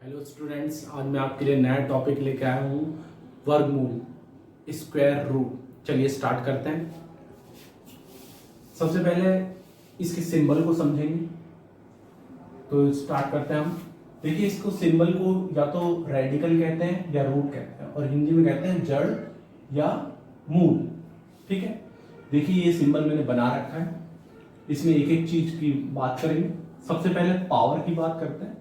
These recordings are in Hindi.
हेलो स्टूडेंट्स, आज मैं आपके लिए नया टॉपिक लेके आया हूँ, वर्गमूल, स्क्वायर रूट। चलिए स्टार्ट करते हैं। सबसे पहले इसके सिंबल को समझेंगे, तो स्टार्ट करते हैं हम। देखिए, इसको सिंबल को या तो रेडिकल कहते हैं या रूट कहते हैं, और हिंदी में कहते हैं जड़ या मूल। ठीक है, देखिए ये सिंबल मैंने बना रखा है। इसमें एक एक चीज की बात करेंगे। सबसे पहले पावर की बात करते हैं।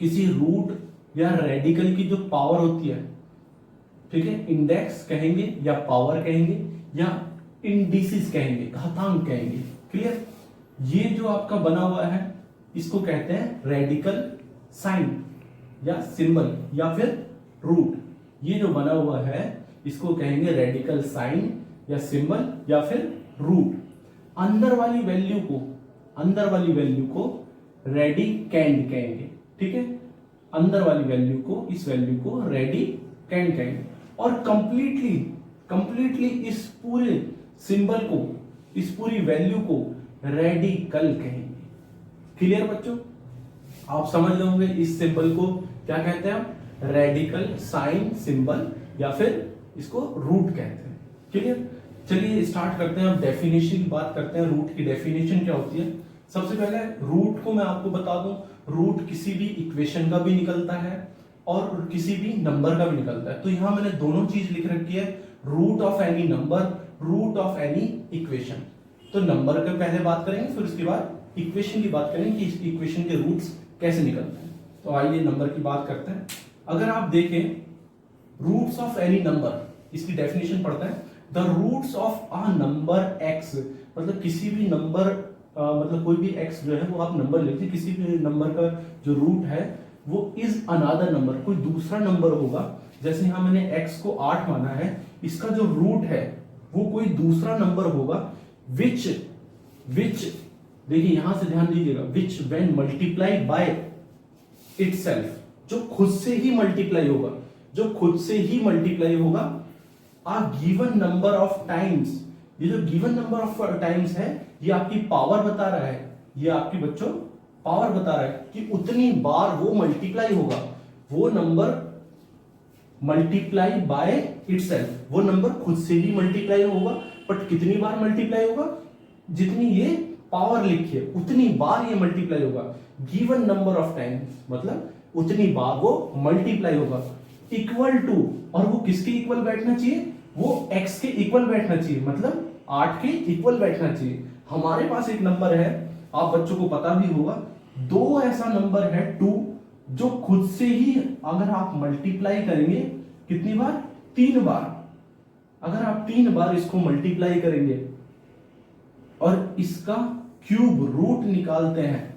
किसी रूट या रेडिकल की जो पावर होती है, ठीक है, इंडेक्स कहेंगे या पावर कहेंगे या इंडिसिस कहेंगे, घातांक कहेंगे। क्लियर? ये जो आपका बना हुआ है इसको कहते हैं रेडिकल साइन या सिंबल या फिर रूट। ये जो बना हुआ है इसको कहेंगे रेडिकल साइन या सिंबल या फिर रूट। अंदर वाली वैल्यू को रेडिकैंड कहेंगे। ठीक है, अंदर वाली वैल्यू को, इस वैल्यू को रेडिकैंड कहेंगे। और कंप्लीटली इस पूरे सिंबल को, इस पूरी वैल्यू को रेडिकल कहेंगे। क्लियर बच्चों? आप समझ लोगे इस सिंबल को क्या कहते हैं हम? रेडिकल साइन सिंबल या फिर इसको रूट कहते हैं। क्लियर? चलिए स्टार्ट करते हैं। अब डेफिनेशन की बात करते हैं। रूट की डेफिनेशन क्या होती है? सबसे पहले रूट को मैं आपको बता दूं, रूट किसी भी इक्वेशन का भी निकलता है और किसी भी नंबर का भी निकलता है। तो यहां मैंने दोनों चीज लिख रखी है, root of any number, root of any equation. तो नंबर का पहले बात करेंगे, फिर उसके बाद इक्वेशन की बात करेंगे कि इस इक्वेशन के रूट्स कैसे निकलते हैं। तो आइए नंबर की बात करते हैं। अगर आप देखें रूट्स ऑफ एनी नंबर, इसकी डेफिनेशन पढ़ते हैं। The roots of a number X, मतलब किसी भी नंबर, मतलब कोई भी x जो है वो आप नंबर लिखिए, किसी भी नंबर का जो रूट है वो इज अनदर नंबर, कोई दूसरा नंबर होगा। जैसे यहां मैंने x को 8 माना है, इसका जो रूट है वो कोई दूसरा नंबर होगा, विच देखिए यहां से ध्यान दीजिएगा, विच व्हेन मल्टीप्लाई बाय इटसेल्फ, जो खुद से ही मल्टीप्लाई होगा, आ गिवन नंबर ऑफ टाइम्स। ये जो गिवन नंबर ऑफ टाइम्स है ये आपकी पावर बता रहा है, ये आपकी बच्चों पावर बता रहा है कि उतनी बार वो मल्टीप्लाई होगा, वो नंबर मल्टीप्लाई बाय इटसेल्फ, वो नंबर खुद से ही मल्टीप्लाई होगा। बट कितनी बार मल्टीप्लाई होगा? जितनी ये पावर लिखी है उतनी बार ये मल्टीप्लाई होगा। गिवन नंबर ऑफ टाइम्स मतलब उतनी बार वो मल्टीप्लाई होगा। इक्वल टू, और वो किसके इक्वल बैठना चाहिए? वो x के इक्वल बैठना चाहिए, मतलब 8 के इक्वल बैठना चाहिए। हमारे पास एक नंबर है, आप बच्चों को पता भी होगा, 2 ऐसा नंबर है 2, जो खुद से ही अगर आप मल्टीप्लाई करेंगे कितनी बार? 3 बार। अगर आप 3 बार इसको मल्टीप्लाई करेंगे और इसका क्यूब रूट निकालते हैं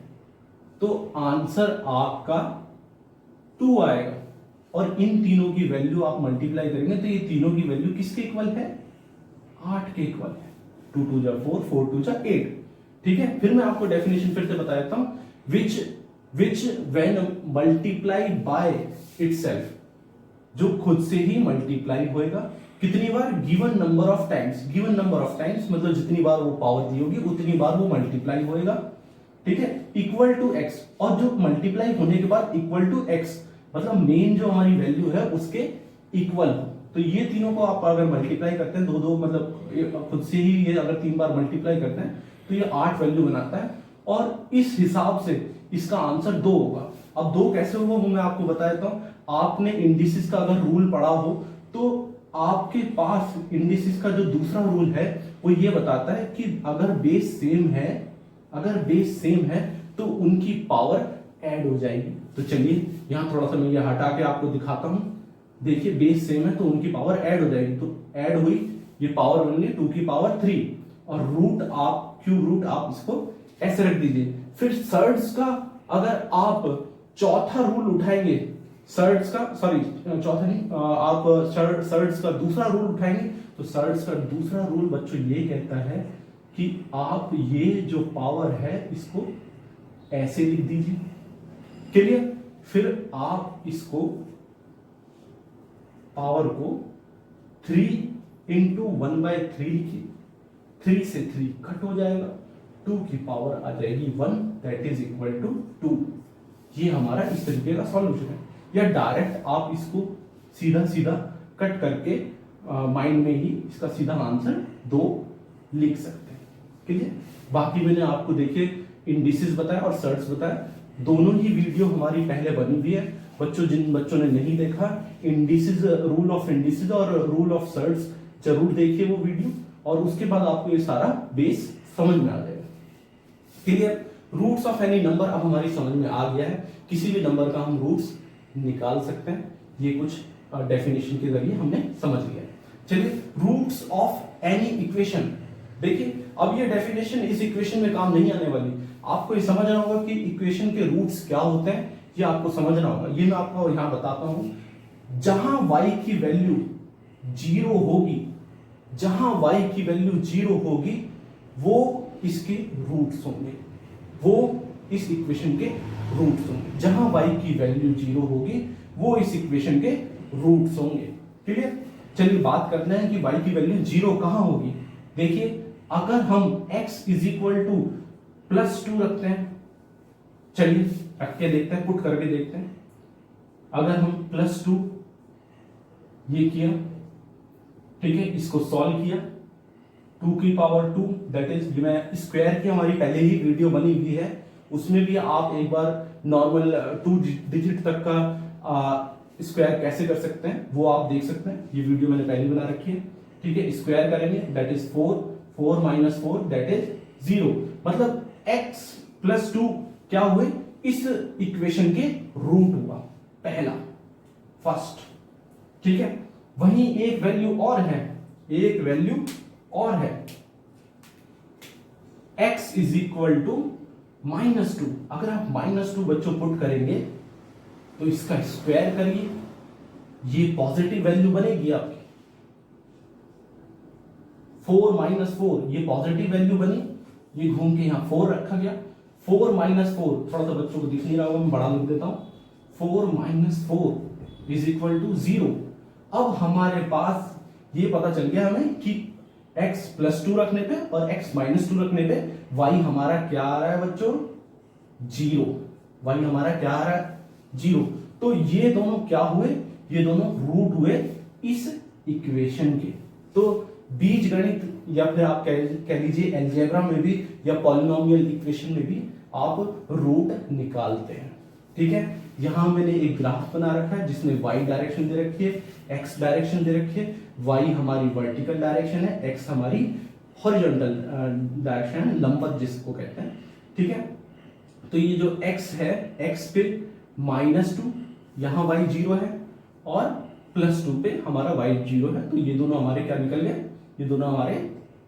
तो आंसर आपका 2 आएगा। और इन तीनों की वैल्यू आप मल्टीप्लाई करेंगे तो ये तीनों की वैल्यू किसके इक्वल है? 8 के इक्वल है। 2 2 जा 4, 4 2 जा 8। ठीक है, फिर मैं आपको डेफिनेशन फिर से बता देता हूं। विच व्हेन मल्टीप्लाई बाय इटसेल्फ, जो खुद से ही मल्टीप्लाई होएगा। कितनी बार? गिवन नंबर ऑफ टाइम्स मतलब जितनी बार वो पावर दी होगी उतनी बार वो मल्टीप्लाई होएगा। ठीक है, इक्वल टू एक्स, और जो मल्टीप्लाई होने के बाद इक्वल टू एक्स मतलब मेन जो हमारी वैल्यू है उसके इक्वल हो। तो ये तीनों को आप अगर मल्टीप्लाई करते हैं, दो मतलब खुद से ही ये अगर 3 बार मल्टीप्लाई करते हैं तो ये 8 वैल्यू बनाता है। और इस हिसाब से इसका आंसर 2 होगा। अब 2 कैसे होगा वो मैं आपको बता देता हूं। आपने इंडिसिस का अगर रूल पढ़ा हो तो आपके पास इंडिसिस का जो दूसरा रूल है वो ये बताता है कि अगर बेस सेम है तो उनकी पावर ऐड हो जाएगी। तो चलिए यहां थोड़ा सा मैं ये हटा के आपको दिखाता हूं। देखिए बेस सेम है तो उनकी पावर ऐड हो जाएगी, तो ऐड हुई, ये पावर बन गई 2 की पावर 3, और रूट आप, क्यूब रूट आप इसको ऐसे रख दीजिए। फिर सर्ड्स का अगर आप चौथा रूल उठाएंगे, सर्ड्स का, सॉरी चौथा नहीं, आप सर्ड्स का दूसरा रूल उठाएंगे तो सर्ड्स का दूसरा रूल बच्चों ये कहता है कि आप ये जो पावर है इसको ऐसे लिख दीजिए। क्लियर? फिर आप इसको पावर को 3 इंटू 1/3 लिखिए। 3 से 3 कट हो जाएगा, 2 की पावर आ जाएगी 1, दैट इज इक्वल टू 2। ये हमारा इस तरीके का सॉल्यूशन है। या डायरेक्ट आप इसको सीधा सीधा कट करके माइंड में ही इसका सीधा आंसर 2 लिख सकते हैं। ठीक है, बाकी मैंने आपको देखिए इंडिसेस बताया और सर्ट्स बताया, दोनों ही वीडियो हमारी पहले बनी हुई है बच्चों। जिन बच्चों ने नहीं देखा इंडिसेस, रूल ऑफ इंडिसेस और रूल ऑफ सर्ट्स, जरूर देखिए वो वीडियो, और उसके बाद आपको ये सारा बेस समझ में आ जाएगा। Clear? Roots of any number अब हमारी समझ में आ गया है, किसी भी नंबर का हम रूट्स निकाल सकते हैं, ये कुछ डेफिनेशन के जरिए हमने समझ लिया है। चलिए, रूट्स ऑफ एनी इक्वेशन, देखिए अब ये डेफिनेशन इस इक्वेशन में काम नहीं आने वाली, आपको ये समझना होगा कि इक्वेशन के रूट्स क्या होते हैं, ये आपको समझना होगा। ये मैं आपको यहां बताता हूं, जहां y की वैल्यू 0 होगी, जहां y की वैल्यू 0 होगी वो इसके रूट्स होंगे, वो इस इक्वेशन के रूट्स होंगे। जहां y की वैल्यू 0 होगी वो इस इक्वेशन के रूट्स होंगे। क्लियर? चलिए बात करते हैं कि y की वैल्यू 0 कहां होगी। देखिए, अगर हम x इज इक्वल टू +2 रखते हैं, चलिए रख के देखते हैं, पुट करके देखते हैं। अगर हम +2 ये किया, ठीक है, इसको सॉल्व किया, 2 की पावर 2 दैट इज, मैं स्क्वायर की हमारी पहले ही वीडियो बनी हुई है, उसमें भी आप एक बार नॉर्मल 2 डिजिट तक का स्क्वायर कैसे कर सकते हैं वो आप देख सकते हैं, ये वीडियो मैंने पहले बना रखी है। ठीक है, स्क्वायर करेंगे दैट इज 4, 4 - 4 दैट इज 0, मतलब x + 2 क्या हुए, इस इक्वेशन के रूट हुआ, पहला, फर्स्ट। ठीक है, वहीं एक वैल्यू और है, एक वैल्यू और है, x इज इक्वल टू -2। अगर आप -2 बच्चों पुट करेंगे तो इसका स्क्वायर करिए, ये पॉजिटिव वैल्यू बनेगी आपकी। 4 - 4 ये पॉजिटिव वैल्यू बनी, ये घूम के यहां 4 रखा गया। 4 - 4, थोड़ा सा बच्चों को दिख नहीं रहा होगा, मैं बड़ा लिख देता हूं, 4 - 4 इज इक्वल टू 0। अब हमारे पास ये पता चल गया हमें कि x +2 रखने पे और x -2 रखने पे y हमारा क्या आ रहा है बच्चों, 0। y हमारा क्या आ रहा है, 0। तो ये दोनों क्या हुए, ये दोनों रूट हुए इस इक्वेशन के। तो बीजगणित या फिर आप कह लीजिए अलजेब्रा में भी या पॉलिनोमियल इक्वेशन में भी आप रूट निकालते हैं। ठीक है, यहां मैंने एक ग्राफ बना रखा है जिसमें y डायरेक्शन दे रखी है, x डायरेक्शन दे रखी है, y हमारी वर्टिकल डायरेक्शन है, x हमारी हॉरिजॉन्टल डायरेक्शन है, लंबवत जिसको कहते हैं। ठीक है, तो ये जो x है, x पे -2, यहां y 0 है, और +2 पे हमारा y 0 है, तो ये दोनों हमारे क्या निकल गए, ये दोनों हमारे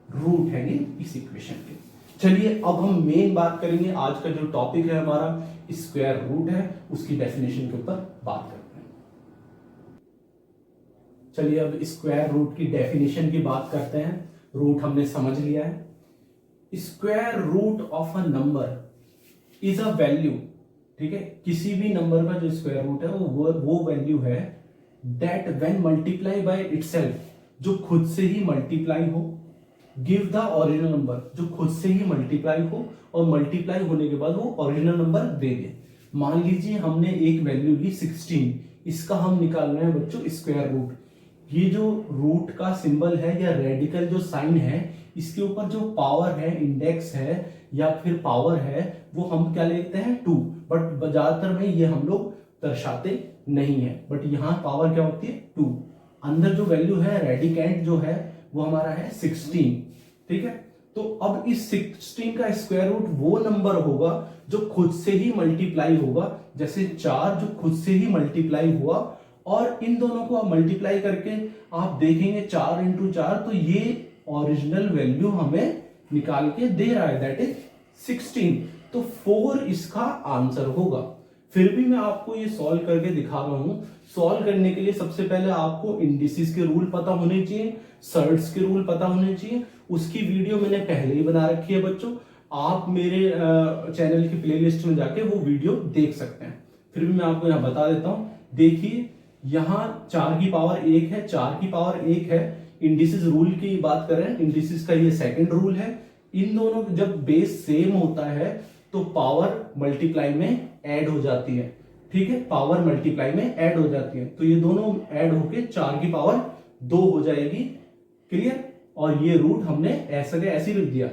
रूट हैं इस इक्वेशन के। चलिए अब हम मेन बात करेंगे, आज का जो टॉपिक है हमारा स्क्वायर रूट है, उसकी डेफिनेशन के ऊपर बात करते हैं। चलिए अब स्क्वायर रूट की डेफिनेशन की बात करते हैं। रूट हमने समझ लिया है। Square root of a number is a value, ठीक है, किसी भी नंबर का जो स्क्वायर रूट है वो वैल्यू है that when multiply by itself, जो खुद से ही मल्टीप्लाई हो, गिव द ओरिजिनल नंबर, जो खुद से ही मल्टीप्लाई हो और मल्टीप्लाई होने के बाद वो ओरिजिनल नंबर दे दे। मान लीजिए हमने एक वैल्यू ली 16, इसका हम निकाल रहे हैं बच्चों स्क्वायर रूट। ये जो रूट का सिंबल है या रेडिकल जो साइन है, इसके ऊपर जो पावर है, इंडेक्स है या फिर पावर है, वो हम क्या लेते हैं 2, बट ज्यादातर में ये हम लोग दर्शाते नहीं है, बट यहाँ पावर क्या होती है 2। अंदर जो वैल्यू है रेडिकेंट जो है वो हमारा है 16। ठीक है, तो अब इस 16 का स्क्वायर रूट वो नंबर होगा जो खुद से ही मल्टीप्लाई होगा, जैसे 4 जो खुद से ही मल्टीप्लाई हुआ, और इन दोनों को आप मल्टीप्लाई करके आप देखेंगे 4 × 4, तो ये ओरिजिनल वैल्यू हमें निकाल के दे रहा है, दैट इज 16। तो 4 इसका आंसर होगा। फिर भी मैं आपको ये सॉल्व करके दिखा रहा हूं। सॉल्व करने के लिए सबसे पहले आपको इंडिसेस के रूल पता होने चाहिए, सर्ट्स के रूल पता होने चाहिए। उसकी वीडियो मैंने पहले ही बना रखी है बच्चों, आप मेरे चैनल की प्लेलिस्ट में जाके वो वीडियो देख सकते हैं। फिर भी मैं आपको यहाँ बता देता हूँ। देखिए यहाँ 4 की पावर 1 है, 4 की पावर 1 है। इंडिसेस रूल की बात करें, इंडिसेस का ये सेकंड रूल है। इन दोनों जब बेस सेम होता है तो पावर मल्टीप्लाई में ऐड हो जाती है, ठीक है, पावर मल्टीप्लाई में ऐड हो जाती है, तो ये दोनों ऐड होके 4 की पावर 2 हो जाएगी। क्लियर? और ये रूट हमने ऐसे के ऐसे लिख दिया।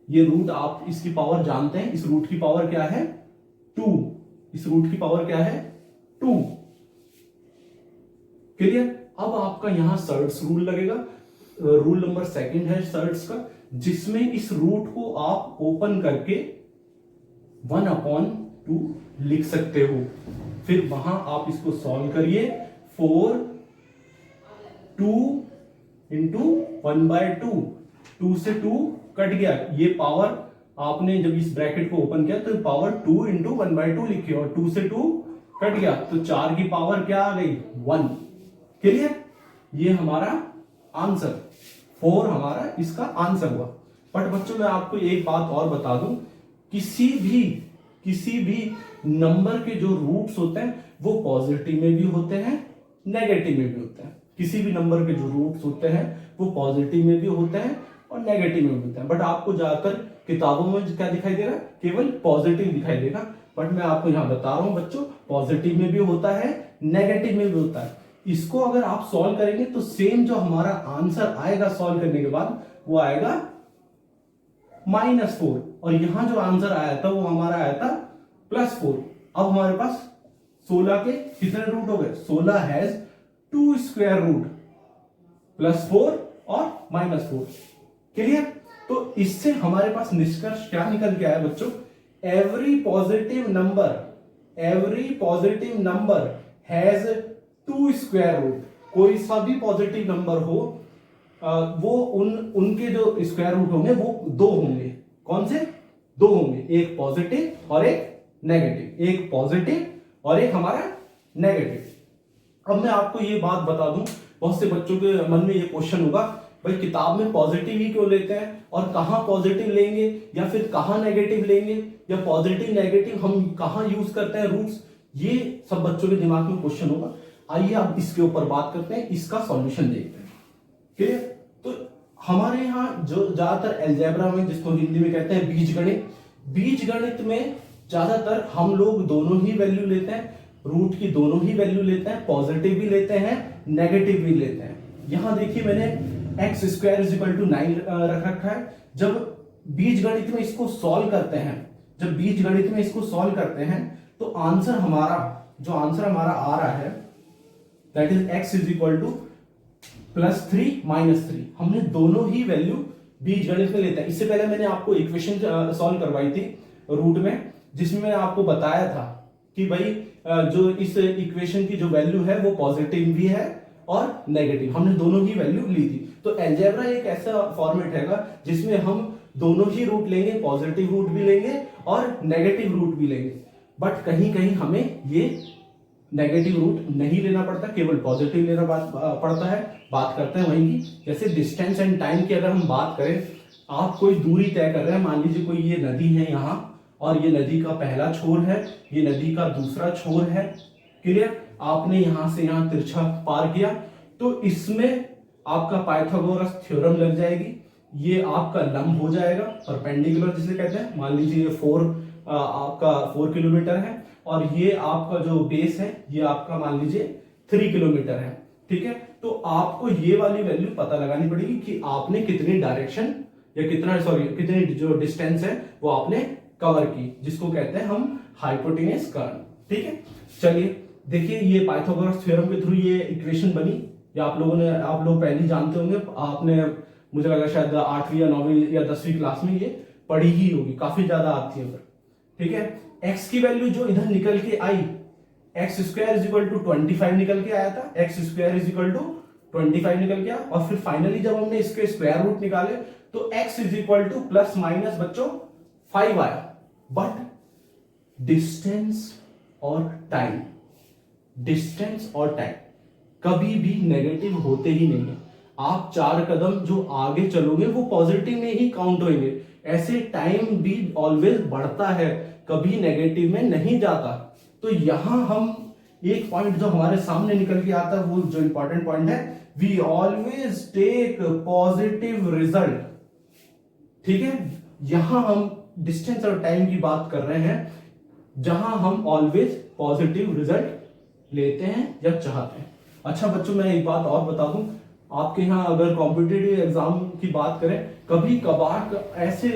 ये रूट आप इसकी पावर जानते हैं, इस रूट की पावर क्या है 2, इस रूट की पावर क्या है 2। क्लियर? अब आपका यहां सर्ट्स रूल लगेगा, रूल नंबर 2 है सर्ट्स का, जिसमें इस रूट को आप ओपन करके 1/2 लिख सकते हो। फिर वहां आप इसको सॉल्व करिए, 4 2 इंटू 1/2, 2 से 2 कट गया, ये पावर आपने जब इस ब्रैकेट को ओपन किया तो पावर 2 इंटू 1/2 लिखी और 2 से 2 कट गया, तो 4 की पावर क्या आ गई 1। क्लियर? ये हमारा आंसर 4 हमारा इसका आंसर हुआ। बट बच्चों मैं आपको एक बात और बता दूं, किसी भी नंबर के जो रूट्स होते हैं वो पॉजिटिव में भी होते हैं, नेगेटिव में भी होते हैं। किसी भी नंबर के जो रूट्स होते हैं वो पॉजिटिव में भी होते हैं और नेगेटिव में भी होते हैं। बट आपको ज्यादातर किताबों में क्या दिखाई दे रहा है, केवल पॉजिटिव दिखाई देगा। बट मैं आपको यहां बता रहा हूं बच्चों, पॉजिटिव में भी होता है, नेगेटिव में भी होता है। इसको अगर आप सॉल्व करेंगे तो सेम जो हमारा आंसर आएगा सॉल्व करने के बाद वो आएगा -4, और यहां जो आंसर आया था वो हमारा आया था +4। अब हमारे पास 16 के कितने रूट हो गए, 16 हैज 2 स्क्वायर रूट, +4 और -4। क्लियर? तो इससे हमारे पास निष्कर्ष क्या निकल के आया बच्चों, every positive number has 2 square root. कोई सा भी पॉजिटिव नंबर हो वो उनके जो स्क्वायर रूट होंगे वो 2 होंगे। कौन से 2 होंगे, एक पॉजिटिव और एक नेगेटिव, एक पॉजिटिव और एक हमारा नेगेटिव। अब मैं आपको ये बात बता दूं, बहुत से बच्चों के मन में ये क्वेश्चन होगा, भाई किताब में पॉजिटिव ही क्यों लेते हैं और कहां पॉजिटिव लेंगे या फिर कहां नेगेटिव लेंगे, या पॉजिटिव नेगेटिव हम कहां यूज करते हैं रूट्स, ये सब बच्चों के दिमाग में क्वेश्चन होगा। आइए अब इसके ऊपर बात करते हैं, इसका सॉल्यूशन देखते हैं। क्लियर? तो हमारे यहाँ जो ज्यादातर अलजेब्रा में, जिसको हिंदी में कहते हैं बीजगणित में ज्यादातर हम लोग दोनों ही वैल्यू लेते हैं, रूट की दोनों ही वैल्यू लेते हैं, पॉजिटिव भी लेते हैं, नेगेटिव भी लेते हैं। यहां देखिए मैंने x² = 9 रख रखा है। जब बीजगणित में इसको सॉल्व करते हैं तो आंसर हमारा आ रहा है दैट इज x = +3 -3। हमने दोनों ही वैल्यू बीजगणित में लेते हैं। इससे पहले मैंने आपको इक्वेशन सॉल्व करवाई थी रूट में, जिसमें मैंने आपको बताया था कि भाई जो इस इक्वेशन की जो वैल्यू है वो पॉजिटिव भी है और नेगेटिव, हमने दोनों ही वैल्यू ली थी। तो अलजेब्रा एक ऐसा फॉर्मेट हैगा जिसमें हम दोनों ही रूट लेंगे, पॉजिटिव रूट भी लेंगे और नेगेटिव रूट भी लेंगे। बट कहीं कहीं हमें ये नेगेटिव रूट नहीं लेना पड़ता, केवल पॉजिटिव लेना पड़ता है। बात करते हैं वहीं की, जैसे डिस्टेंस एंड टाइम की अगर हम बात करें, आप कोई दूरी तय कर रहे हैं, मान लीजिए कोई ये नदी है यहाँ, और ये नदी का पहला छोर है, ये नदी का दूसरा छोर है। क्लियर? आपने यहां से यहां तिरछा पार किया तो इसमें आपका पाइथागोरस थ्योरम लग जाएगी, ये आपका लंब हो जाएगा, परपेंडिकुलर जिसे कहते हैं। मान लीजिए ये आपका 4 किलोमीटर है और ये आपका जो बेस है ये आपका मान लीजिए 3 किलोमीटर है। ठीक है? तो आपको ये वाली वैल्यू पता लगानी पड़ेगी कि आपने कितनी डायरेक्शन या कितनी जो डिस्टेंस है वो आपने कवर की, जिसको कहते हैं हम हाइपोटेन्यूस कर्व। ठीक है? चलिए देखिए, ये पाइथागोरस थ्योरम के थ्रू ये इक्वेशन बनी, या आप लोग पहले जानते होंगे, आपने मुझे लगा शायद 8वीं या 9वीं या 10वीं क्लास में ये पढ़ी ही होगी, काफी ज्यादा आती है। ठीक है? x की वैल्यू जो इधर निकल के आई, x² = 25 निकल के आया था, x² = 25 निकल गया, और फिर फाइनली जब हमने इसके स्क्वायर रूट निकाले तो x = ± बच्चों 5 आया। बट डिस्टेंस और टाइम कभी भी नेगेटिव होते ही नहीं है। आप 4 कदम जो आगे चलोगे वो पॉजिटिव में ही काउंट होंगे। ऐसे टाइम भी ऑलवेज बढ़ता है, कभी नेगेटिव में नहीं जाता। तो यहां हम एक पॉइंट जो हमारे सामने निकल के आता है, वो जो इंपॉर्टेंट पॉइंट है, we always take positive result. ठीक है? यहां हम डिस्टेंस और टाइम की बात कर रहे हैं। जहां हम ऑलवेज पॉजिटिव रिजल्ट लेते हैं या चाहते हैं। अच्छा बच्चों, मैं एक बात और बता दूं, आपके यहाँ अगर कॉम्पिटिटिव एग्जाम की बात करें, कभी कभार ऐसे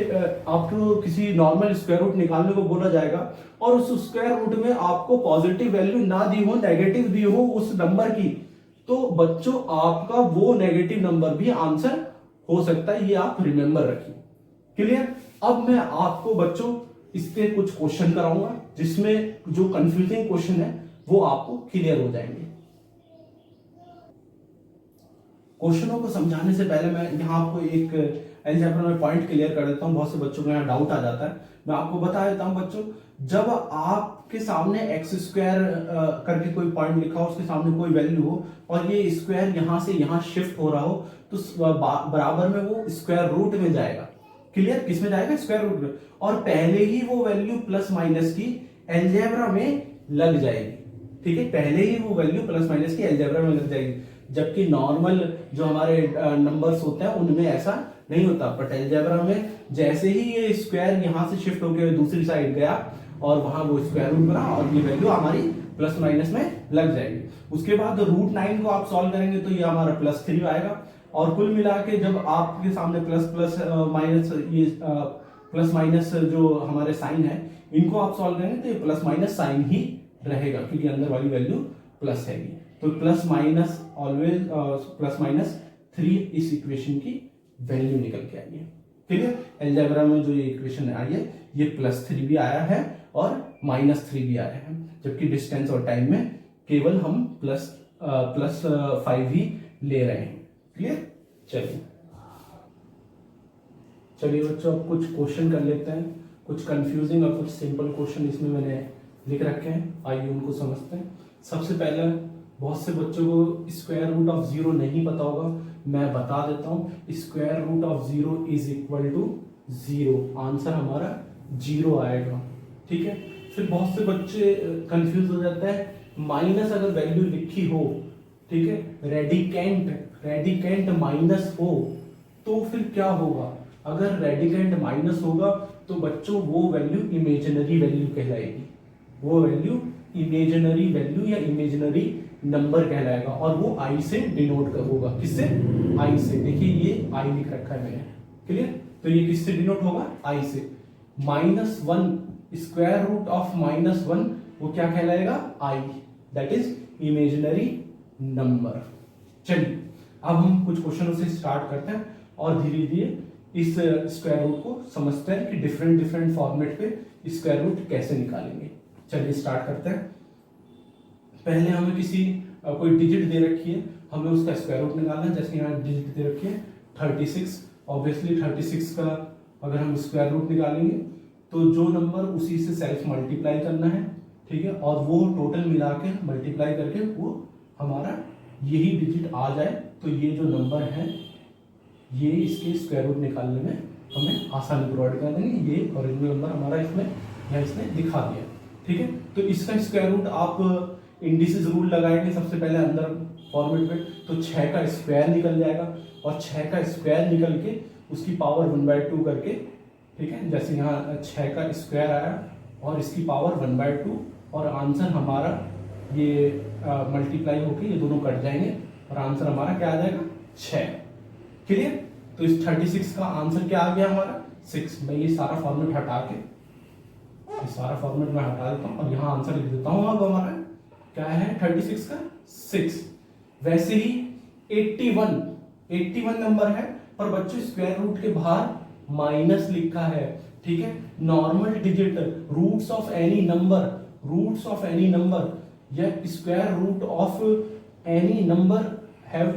आपको किसी नॉर्मल स्क्वायर रूट निकालने को बोला जाएगा और उस स्क्वायर रूट में आपको पॉजिटिव वैल्यू ना दी हो, नेगेटिव दी हो उस नंबर की, तो बच्चों आपका वो नेगेटिव नंबर भी आंसर हो सकता है, ये आप रिमेंबर रखिए। क्लियर? अब मैं आपको बच्चों इस पे कुछ क्वेश्चन कराऊंगा जिसमें जो कंफ्यूजिंग क्वेश्चन है वो आपको क्लियर हो जाएंगे। क्वेश्चनों को समझाने से पहले मैं यहाँ आपको एक एल्जेब्रा में पॉइंट क्लियर कर देता हूँ, बहुत से बच्चों को यहाँ डाउट आ जाता है। मैं आपको बता देता हूँ बच्चों, जब आपके सामने एक्स स्क्वायर करके कोई पॉइंट लिखा हो, उसके सामने कोई वैल्यू हो और ये स्क्वायर यहाँ से यहाँ शिफ्ट हो रहा हो, तो बराबर में वो स्क्वायर रूट में जाएगा। क्लियर? किस में जाएगा? स्क्वायर रूट में। और पहले ही वो वैल्यू प्लस माइनस की एल्जेब्रा में लग जाएगी। ठीक है, पहले ही वो वैल्यू प्लस माइनस की एल्जेब्रा में लग जाएगी, जबकि नॉर्मल जो हमारे नंबर्स होते हैं उनमें ऐसा नहीं होता। बट एल्जेब्रा में जैसे ही ये स्क्वायर यहां से शिफ्ट होकर दूसरी साइड गया और वहां वो स्क्वायर रूट बना और ये वैल्यू हमारी प्लस माइनस में लग जाएगी। उसके बाद रूट 9 को आप सॉल्व करेंगे तो ये हमारा +3 आएगा। और कुल मिला के जब आपके सामने प्लस प्लस माइनस, ये प्लस माइनस जो हमारे साइन है, इनको आप सॉल्व करेंगे तो ये प्लस माइनस साइन ही रहेगा, क्योंकि अंदर वाली वैल्यू प्लस है। तो प्लस माइनस ऑलवेज +3 इस इक्वेशन की वैल्यू निकल के आई है। ठीक है, एल्जेब्रा में जो ये इक्वेशन आई है ये +3 भी आया है और -3 भी आया है, जबकि डिस्टेंस और टाइम में केवल हम +5 ही ले रहे हैं। क्लियर? चलिए बच्चों, अब कुछ क्वेश्चन कर लेते हैं, कुछ कंफ्यूजिंग और कुछ सिंपल क्वेश्चन इसमें मैंने लिख रखे हैं, आइए उनको समझते हैं। सबसे पहले, बहुत से बच्चों को स्क्वायर रूट ऑफ 0 नहीं पता होगा, मैं बता देता हूं। Square root of 0 is equal to 0, answer हमारा 0 आएगा। ठीक है, फिर बहुत से बच्चे कंफ्यूज हो जाते हैं, माइनस अगर वैल्यू लिखी हो, ठीक है, रेडिकेंट माइनस हो तो फिर क्या होगा? अगर रेडिकेंट माइनस होगा तो बच्चों वो वैल्यू इमेजिनरी वैल्यू कहलाएगी, वो वैल्यू इमेजिनरी वैल्यू या इमेजिनरी नंबर कहलाएगा और वो आई से डिनोट होगा। किससे? आई से। देखिए ये आई लिख रखा है मैंने। क्लियर? तो ये किससे डिनोट होगा? आई से। -1, स्क्वायर रूट ऑफ -1 वो क्या कहलाएगा? आई, दैट इज इमेजिनरी नंबर। चलिए अब हम कुछ क्वेश्चनों से स्टार्ट करते हैं और धीरे धीरे इस स्क्वायर रूट को समझते हैं कि डिफरेंट फॉर्मेट पे स्क्वायर रूट कैसे निकालेंगे। चलिए स्टार्ट करते हैं। पहले हमें किसी कोई डिजिट दे रखी है, हमें उसका स्क्वायर रूट निकालना है। जैसे यहाँ डिजिट दे रखी है 36, ऑब्वियसली 36 का अगर हम स्क्वायर रूट निकालेंगे तो जो नंबर उसी से सेल्फ मल्टीप्लाई करना है। ठीक है, और वो टोटल मिला के मल्टीप्लाई करके वो हमारा यही डिजिट आ जाए तो ये जो नंबर है ये इसके स्क्वायर रूट निकालने में हमें आसानी प्रोवाइड कर देंगे। ये ओरिजिनल नंबर हमारा इसमें या इसने दिखा दिया। ठीक है, तो इसका स्क्वायर रूट आप इंडिसेस रूल लगाएंगे सबसे पहले अंदर फॉर्मेट में, तो 6 का स्क्वायर निकल जाएगा और 6 का स्क्वायर निकल के उसकी पावर 1/2 करके, ठीक है, जैसे यहाँ 6 का स्क्वायर आया और इसकी पावर 1/2 और आंसर हमारा ये मल्टीप्लाई होके ये दोनों कट जाएंगे और आंसर हमारा क्या आ जाएगा? 6। क्लियर? तो इस 36 का आंसर क्या आ गया हमारा? 6। मैं ये सारा फॉर्मेट हटा के, ये सारा फॉर्मेट मैं हटा देता हूँ और यहाँ आंसर लिख देता हूँ। अब हमारा क्या है 36 का? 6। वैसे ही 81 नंबर है पर बच्चों स्क्वायर रूट के बाहर माइनस लिखा है। ठीक है, normal digit, roots of any number या square root of any number have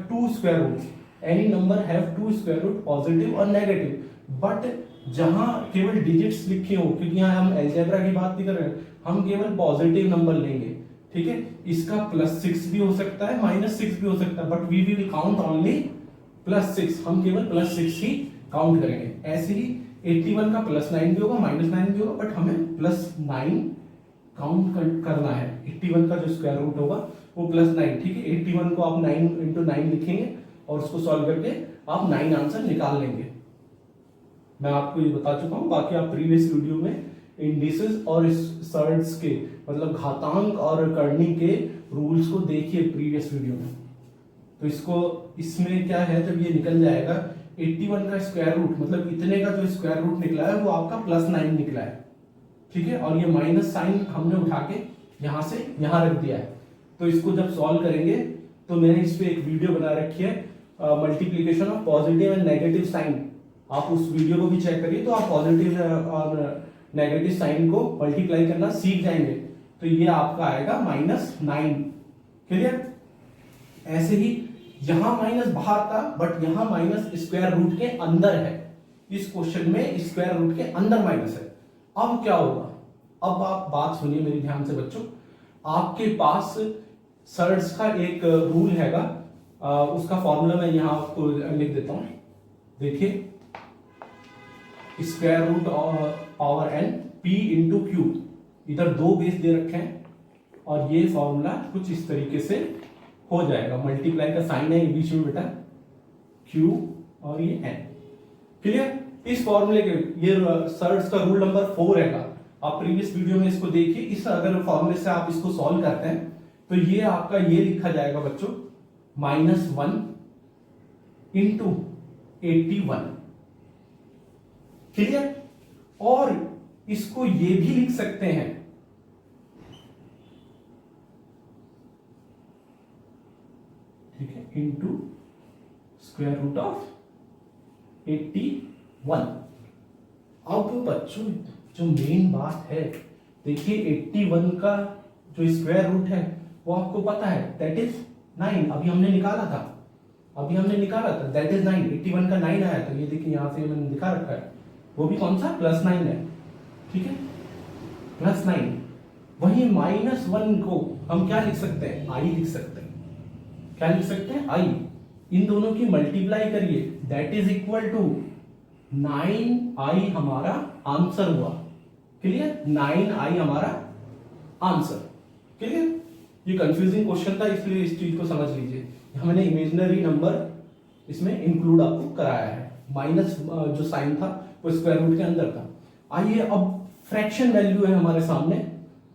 two square roots. Any number have 2 square root, positive और नेगेटिव। बट जहां केवल डिजिट्स लिखे हो, क्योंकि यहाँ हम अलजेब्रा की बात नहीं कर रहे हैं, हम केवल पॉजिटिव नंबर लेंगे। ठीक है, इसका +6 भी हो सकता है, -6 भी हो सकता है, but we will count only +6। हम केवल +6 ही काउंट करेंगे। ऐसे ही 81 का +9 भी होगा, -9 भी होगा, बट हमें +9 काउंट करना है। 81 का जो स्क्वायर रूट होगा वो +9। ठीक है, 81 को आप 9 × 9 लिखेंगे और उसको सॉल्व करके आप 9 आंसर निकाल लेंगे। मैं आपको ये बता चुका हूं, बाकी आप प्रीवियस वीडियो में इंडिसेस और सर्ड्स के मतलब घातांक और करनी के रूल्स को देखिए प्रीवियस वीडियो में। तो इसको इसमें क्या है, जब ये निकल जाएगा 81 का स्क्वायर रूट मतलब इतने का जो स्क्वायर रूट निकला है वो आपका +9 निकला है, ठीक है। और ये माइनस साइन हमने उठा के यहां से यहां रख दिया है। तो इसको जब सॉल्व करेंगे तो मैंने इस पे एक वीडियो बना रखी है, multiplication of positive and negative sign. आप उस वीडियो को भी चेक करिए तो आप पॉजिटिव और नेगेटिव साइन को मल्टीप्लाई करना सीख जाएंगे। तो ये आपका आएगा -9। क्लियर। ऐसे ही यहां माइनस बाहर था बट यहां माइनस स्क्वायर रूट के अंदर है। इस क्वेश्चन में स्क्वायर रूट के अंदर माइनस है। अब क्या होगा, अब आप बात सुनिए मेरी ध्यान से बच्चों। आपके पास सर्ड्स का एक रूल हैगा, उसका फॉर्मूला मैं यहां आपको लिख देता हूं। देखिए, square root power n p into Q, इधर 2 बेस दे रखे हैं और ये फॉर्मूला कुछ इस तरीके से हो जाएगा। मल्टीप्लाई का साइन है बीच में बेटा, q और ये n। क्लियर। इस फॉर्मूले के ये सर्ड्स का रूल नंबर 4 रहेगा। आप प्रीवियस वीडियो में इसको देखिए। इस अगर फॉर्मूले से आप इसको सॉल्व करते हैं तो ये आपका ये लिखा जाएगा बच्चों -1 इंटू 81। क्लियर। और इसको ये भी लिख सकते हैं ठीक है, इंटू स्क्वायर रूट ऑफ 81। अब बच्चों जो मेन बात है, देखिए 81 का जो स्क्वायर रूट है वो आपको पता है, दैट इज 9। अभी हमने निकाला था, दैट इज 9। 81 का 9 आया, तो ये देखिए यहां से मैंने दिखा रखा है, वो भी कौन सा +9 है, ठीक है, +9। वही -1 को हम क्या लिख सकते हैं, i लिख सकते हैं। क्या लिख सकते हैं, i। इन दोनों की मल्टीप्लाई करिए, that is equal to 9i हमारा आंसर हुआ। क्लियर। 9i हमारा आंसर। क्लियर। ये कंफ्यूजिंग क्वेश्चन था इसलिए इस चीज को समझ लीजिए। हमने इमेजिनरी नंबर इसमें इंक्लूड आपको कराया है। माइनस जो साइन था वो स्क्वायर रूट के अंदर था। आइए अब फ्रैक्शन वैल्यू है हमारे सामने,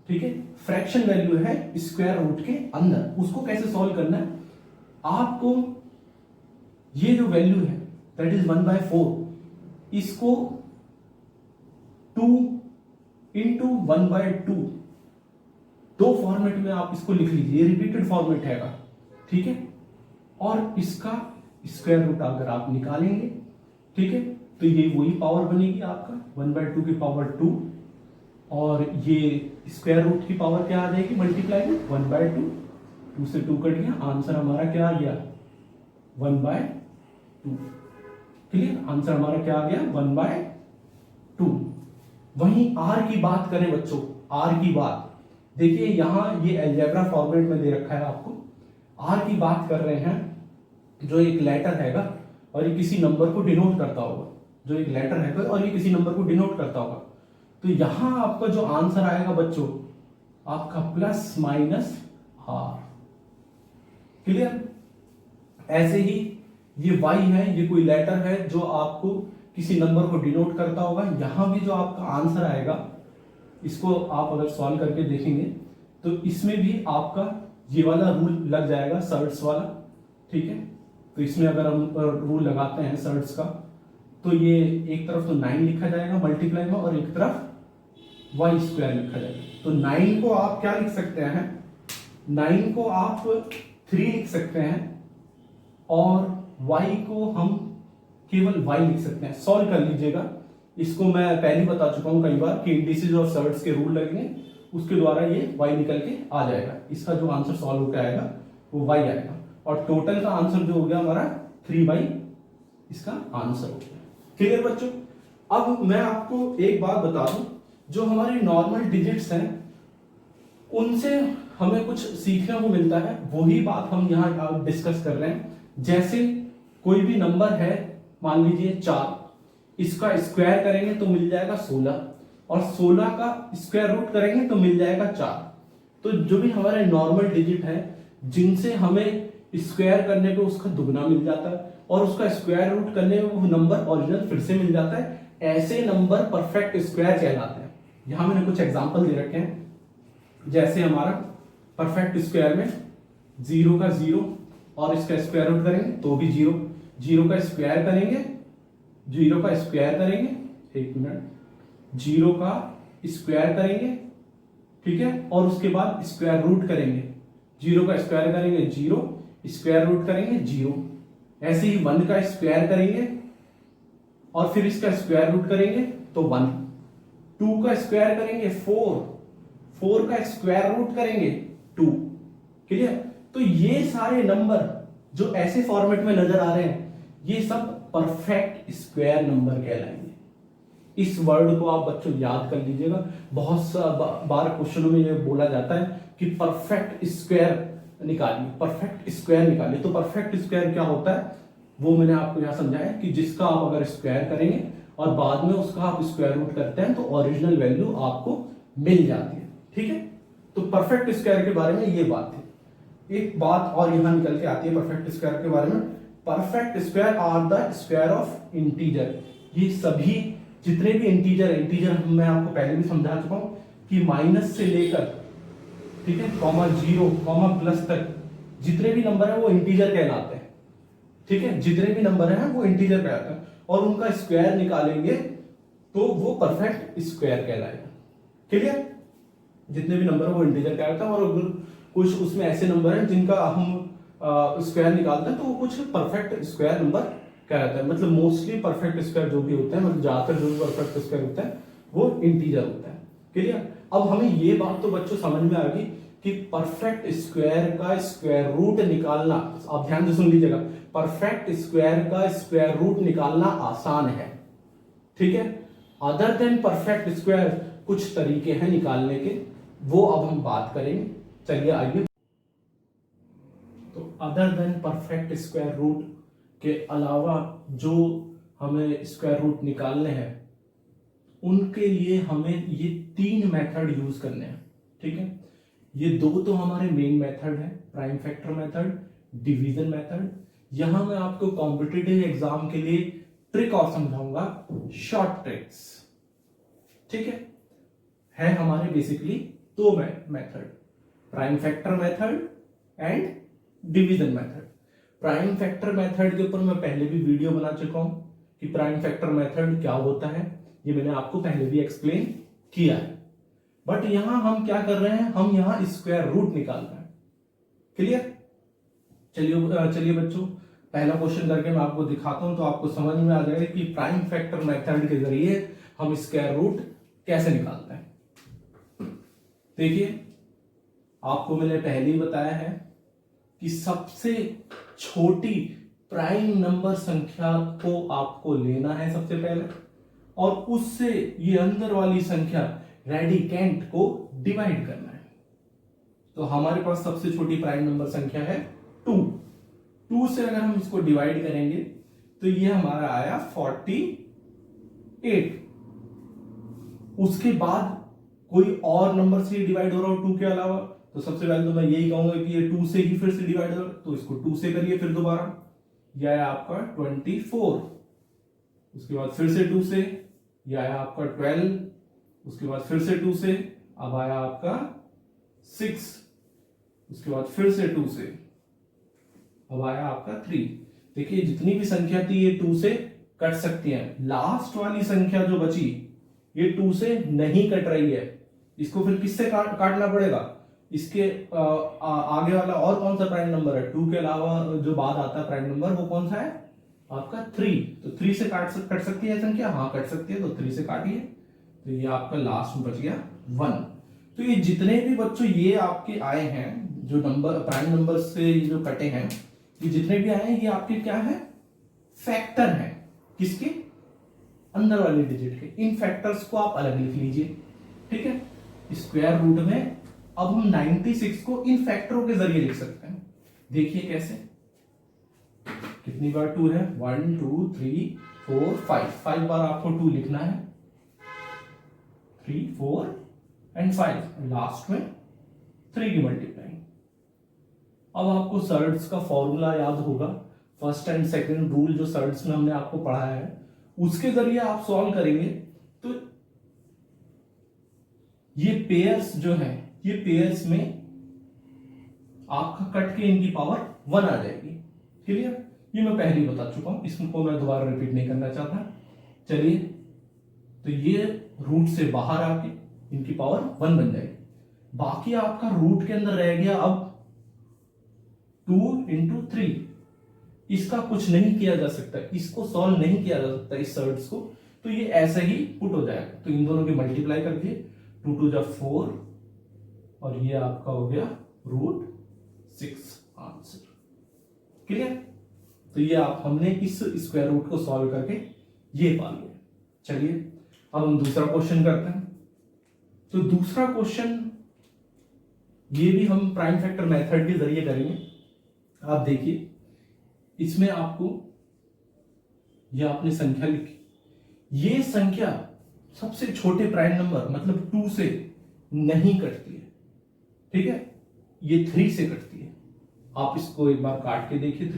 ठीक है, फ्रैक्शन वैल्यू है स्क्वायर रूट के अंदर। उसको कैसे सॉल्व करना है, आपको ये जो वैल्यू है दैट इज 1/4, इसको 2 इंटू 1/2 दो फॉर्मेट में आप इसको लिख लीजिए। ये रिपीटेड फॉर्मेट हैगा, ठीक है। और इसका स्क्वायर रूट अगर आप निकालेंगे, ठीक है, तो ये वही पावर बनेगी आपका 1/2 की पावर 2, और ये स्क्वायर रूट की पावर क्या आ जाएगी मल्टीप्लाई में 1/2। 2 से 2 कट गया, आंसर हमारा क्या आ गया 1/2। क्लियर। आंसर हमारा क्या आ गया 1/2। वहीं r की बात करें बच्चों, r की बात देखिए, यहां ये अलजेब्रा फॉर्मेट में दे रखा है आपको। r की बात कर रहे हैं, जो एक लेटर हैगा और ये किसी नंबर को डिनोट करता होगा, जो एक लेटर हैगा और ये किसी नंबर को डिनोट करता होगा। तो यहां आपका जो आंसर आएगा बच्चों आपका ±r। क्लियर। ऐसे ही ये y है, ये कोई लेटर है जो आपको किसी नंबर को डिनोट करता होगा। यहां भी जो आपका आंसर आएगा, इसको आप अगर सॉल्व करके देखेंगे तो इसमें भी आपका ये वाला रूल लग जाएगा, सर्ड्स वाला, ठीक है। तो इसमें अगर हम रूल लगाते हैं सर्ड्स का, तो ये एक तरफ तो 9 लिखा जाएगा मल्टीप्लाई में और एक तरफ y स्क्वायर लिखा जाएगा। तो 9 को आप क्या लिख सकते हैं, 9 को आप 3 लिख सकते हैं और y को हम केवल y लिख सकते हैं। सॉल्व कर लीजिएगा इसको। मैं पहले बता चुका हूं कई बार कि इंडिसेस और सर्ड्स के रूल लगेंगे, उसके द्वारा ये y निकल के आ जाएगा। इसका जो आंसर सॉल्व होकर आएगा वो y आएगा, और टोटल का आंसर जो हो गया हमारा 3y इसका आंसर हो गया। क्लियर बच्चों। अब मैं आपको एक बात बता दूं, जो हमारे नॉर्मल डिजिट्स हैं उनसे हमें कुछ सीखने को मिलता है, वही बात हम यहाँ डिस्कस कर रहे हैं। जैसे कोई भी नंबर है, मान लीजिए 4, इसका स्क्वायर करेंगे तो मिल जाएगा 16, और 16 का स्क्वायर रूट करेंगे तो मिल जाएगा 4। तो जो भी हमारे नॉर्मल डिजिट है जिनसे हमें स्क्वायर करने पे उसका दुगना मिल जाता है और उसका स्क्वायर रूट करने में वो नंबर ओरिजिनल फिर से मिल जाता है, ऐसे नंबर परफेक्ट स्क्वायर कहलाते हैं। यहां मैंने कुछ एग्जांपल दे रखे हैं, जैसे हमारा परफेक्ट स्क्वायर में 0 का 0 और इसका स्क्वायर रूट करेंगे तो भी 0, 0 का स्क्वायर करेंगे, 0 का स्क्वायर करेंगे, एक मिनट, 0 का स्क्वायर करेंगे, ठीक है, और उसके बाद स्क्वायर रूट करेंगे, 0 का स्क्वायर करेंगे 0, स्क्वायर रूट करेंगे 0, ऐसे ही 1 का स्क्वायर करेंगे और फिर इसका स्क्वायर रूट करेंगे तो 1, 2 का स्क्वायर करेंगे 4, 4 का स्क्वायर रूट करेंगे 2, क्लियर। तो ये सारे नंबर जो ऐसे फॉर्मेट में नजर आ रहे हैं ये सब परफेक्ट स्क्वायर नंबर कहलाएंगे। इस वर्ड को आप बच्चों याद कर लीजिएगा, बहुत बार क्वेश्चनों में ये बोला जाता है कि परफेक्ट स्क्वायर निकालिए, परफेक्ट स्क्वायर निकालिए। तो परफेक्ट स्क्वायर क्या होता है वो मैंने आपको यहां समझाया कि जिसका आप अगर स्क्वायर करेंगे और बाद में उसका आप स्क्वायर रूट करते हैं तो ओरिजिनल वैल्यू आपको मिल जाती है, ठीक है। तो परफेक्ट स्क्वायर के बारे में ये बात है। एक बात और यहां निकल के आती है परफेक्ट स्क्वायर के बारे में, perfect square are the square of integer. ये सभी जितने भी इंटीजर, इंटीजर मैं आपको पहले भी समझा चुका हूं कि माइनस से लेकर, ठीक है, कॉमा 0 कॉमा प्लस तक जितने भी नंबर है वो इंटीजर कहलाते हैं, ठीक है, जितने भी नंबर हैं वो इंटीजर कहलाते हैं और उनका स्क्वायर निकालेंगे तो वो परफेक्ट स्क्वायर कहलाएगा, क्लियर। जितने भी नंबर है वो इंटीजर कहलाता है और अगर कुछ उसमें ऐसे नंबर हैं जिनका हम स्क्वायर निकालते हैं तो वो कुछ परफेक्ट स्क्वायर नंबर कहलाता है। मतलब मोस्टली परफेक्ट स्क्वायर जो भी होते हैं, मतलब ज्यादातर जो भी परफेक्ट स्क्वायर होता है वो इंटीजर होता है, क्लियर। अब हमें ये बात तो बच्चों समझ में आ गई कि परफेक्ट स्क्वायर का स्क्वायर रूट निकालना, आप ध्यान से सुन लीजिएगा, परफेक्ट स्क्वायर का स्क्वायर रूट निकालना आसान है, ठीक है। अदर देन परफेक्ट स्क्वायर कुछ तरीके हैं निकालने के, वो अब हम बात करेंगे। चलिए आइए। तो other than perfect square root के अलावा जो हमें स्क्वायर रूट निकालने हैं उनके लिए हमें ये 3 मेथड यूज करने हैं, ठीक है। ये 2 तो हमारे मेन मेथड है, prime factor method, division method. यहां मैं आपको कॉम्पिटिटिव एग्जाम के लिए ट्रिक और समझाऊंगा, शॉर्ट ट्रिक्स, ठीक है हमारे basically 2 method, prime factor method and division method. Prime factor method के ऊपर मैं पहले भी वीडियो बना चुका हूं कि प्राइम फैक्टर मेथड क्या होता है, ये मैंने आपको पहले भी एक्सप्लेन किया है। बट यहां हम क्या कर रहे हैं, हम यहां स्क्वायर रूट निकाल रहे हैं, क्लियर। चलिए बच्चों, पहला क्वेश्चन करके मैं आपको दिखाता हूं तो आपको समझ में आ जाएगा कि प्राइम फैक्टर मेथड के जरिए हम स्क्वायर रूट कैसे निकालते हैं। देखिए, आपको मैंने पहले ही बताया है कि सबसे छोटी प्राइम नंबर संख्या को आपको लेना है सबसे पहले और उससे ये अंदर वाली संख्या रेडिकेंट को डिवाइड करना है। तो हमारे पास सबसे छोटी प्राइम नंबर संख्या है 2, 2 से अगर हम इसको डिवाइड करेंगे तो ये हमारा आया 48। उसके बाद कोई और नंबर से डिवाइड हो रहा हो 2 के अलावा, तो सबसे पहले तो मैं यही कहूंगा कि ये 2 से ही फिर से डिवाइड हो रहा है, तो इसको 2 से करिए फिर दोबारा, यह है आपका 24। उसके बाद फिर से 2 से, यह आया आपका 12। उसके बाद फिर से 2 से, अब आया आपका 6। उसके बाद फिर से 2 से, अब आया आपका 3। देखिए जितनी भी संख्या थी ये 2 से कट सकती है, लास्ट वाली संख्या जो बची ये 2 से नहीं कट रही है, इसको फिर किससे काटना पड़ेगा, इसके आगे वाला और कौन सा प्राइम नंबर है, 2 के अलावा जो बाद आता है प्राइम नंबर वो कौन सा है आपका 3। तो 3 से कट सकती है संख्या, हाँ कट सकती है, तो 3 से काटिए, तो ये आपका लास्ट में बच गया 1। तो ये जितने भी बच्चों ये आपके आए हैं जो नंबर प्राइम नंबर से ये जो कटे हैं, ये जितने भी आए हैं ये आपके क्या है, फैक्टर हैं, किसके, अंदर वाले डिजिट के। इन फैक्टर्स को आप अलग लिख लीजिए, ठीक है। स्क्वायर रूट में अब हम 96 को इन फैक्टरों के जरिए लिख सकते हैं। देखिए कैसे, कितनी बार 2 है, 1 2 3 4 5 बार आपको 2 लिखना है, 3 4 एंड 5, लास्ट में 3 की मल्टीप्लाइंग। अब आपको सर्ड्स का फॉर्मूला याद होगा, फर्स्ट एंड सेकंड रूल जो सर्ड्स में हमने आपको पढ़ाया है, उसके जरिए आप सॉल्व करेंगे तो ये पेयर्स जो है, ये पेयर्स में आपका कट के इनकी पावर 1 आ जाएगी। क्लियर? ये मैं पहले ही बता चुका हूं, इसको मैं दोबारा रिपीट नहीं करना चाहता। चलिए, तो ये रूट से बाहर आके इनकी पावर 1 बन जाएगी। बाकी आपका रूट के अंदर रह गया अब 2 × 3। इसका कुछ नहीं किया जा सकता, इसको सॉल्व नहीं किया जा सकता इस सर्ट्स को, तो ये ऐसे ही पुट हो जाएगा। तो इन दोनों की मल्टीप्लाई कर दिए, 2 × 2 = 4 और ये आपका हो गया √6 आंसर। क्लियर? तो ये आप हमने इस स्क्वायर रूट को सॉल्व करके ये पा लिया। चलिए अब हम दूसरा क्वेश्चन करते हैं। तो दूसरा क्वेश्चन ये भी हम प्राइम फैक्टर मेथड के जरिए करेंगे। आप देखिए, इसमें आपको ये आपने संख्या लिखी, ये संख्या सबसे छोटे प्राइम नंबर मतलब 2 से नहीं कटती है। ठीक है, ये 3 से कटती है। आप इसको एक बार काट के देखिए,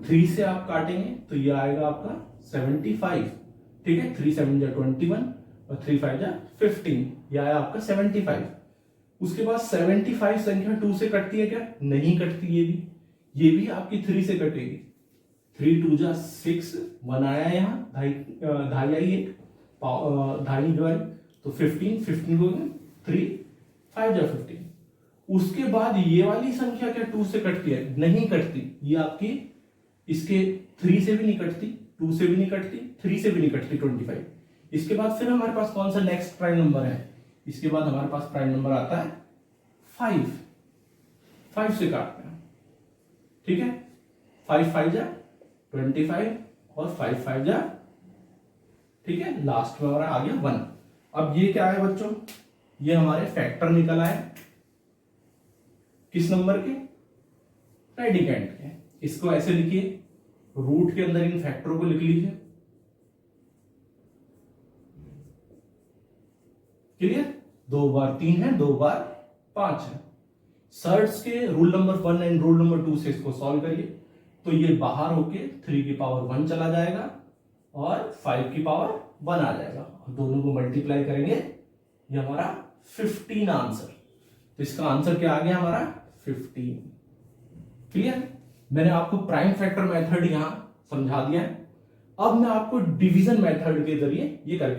3 से आप काटेंगे तो ये आएगा आपका 75। ठीक है, 3 × 7 = 21 और 3 × 5 = 15, यह आया आपका 75। उसके बाद 75 संख्या 2 से कटती है क्या? नहीं कटती। ये भी आपकी 3 से कटेगी। 3 × 2 = 6, 1 आया यहाँ, ढाई आई, एक ढाई जो है, तो 15 को 3 5 × 15। उसके बाद ये वाली संख्या क्या 2 से कटती है? नहीं कटती। ये आपकी इसके 3 से भी नहीं कटती, 2 से भी नहीं कटती, 3 से भी नहीं कटती, 25। इसके बाद फिर हमारे पास कौन सा नेक्स्ट प्राइम नंबर है? इसके बाद हमारे पास प्राइम नंबर आता है 5। 5 से काटते हैं। ठीक है, 5 × 5 = 25 और 5 × 5 = ठीक है, लास्ट में हमारा आ गया 1। अब ये क्या है बच्चों? ये हमारे फैक्टर निकल आए किस नंबर के? रेडिकेंट के। इसको ऐसे लिखिए, रूट के अंदर इन फैक्टरों को लिख लीजिए। क्लियर? 2 बार 3 है, 2 बार 5 है। सर्ट्स के rule number 1 and rule number 2 से इसको सॉल्व करिए, तो ये बाहर होके 3 की पावर 1 चला जाएगा और 5 की पावर 1 आ जाएगा, और दोनों को मल्टीप्लाई करेंगे, ये हमारा 15 आंसर। तो इसका आंसर क्या आ गया हमारा? 15। क्लियर? मैंने आपको प्राइम फैक्टर मेथड यहां समझा दिया है। अब मैं आपको डिवीजन मेथड के जरिए ये करके